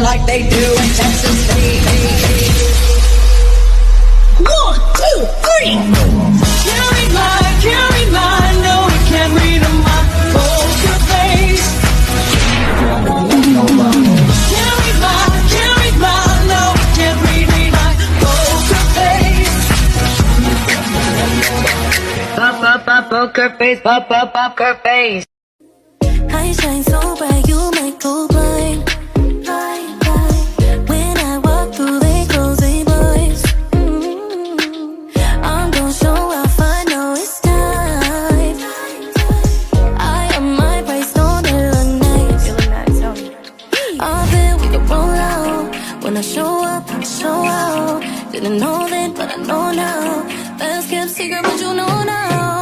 like they do in Texas. 1, 2, 3. Can't read mine, no, we can't read my poker face. Can't read mine, no, we can't read my poker face. Poker face, poker face. I shine so bright, you might go blind. When I walk through, they close their blinds. I'm gon' show off, I know it's time. I am my price, don't it look nice? I bet we can roll out. When I show up, I show out. Didn't know then, but I know now. Best kept secret, but you know now.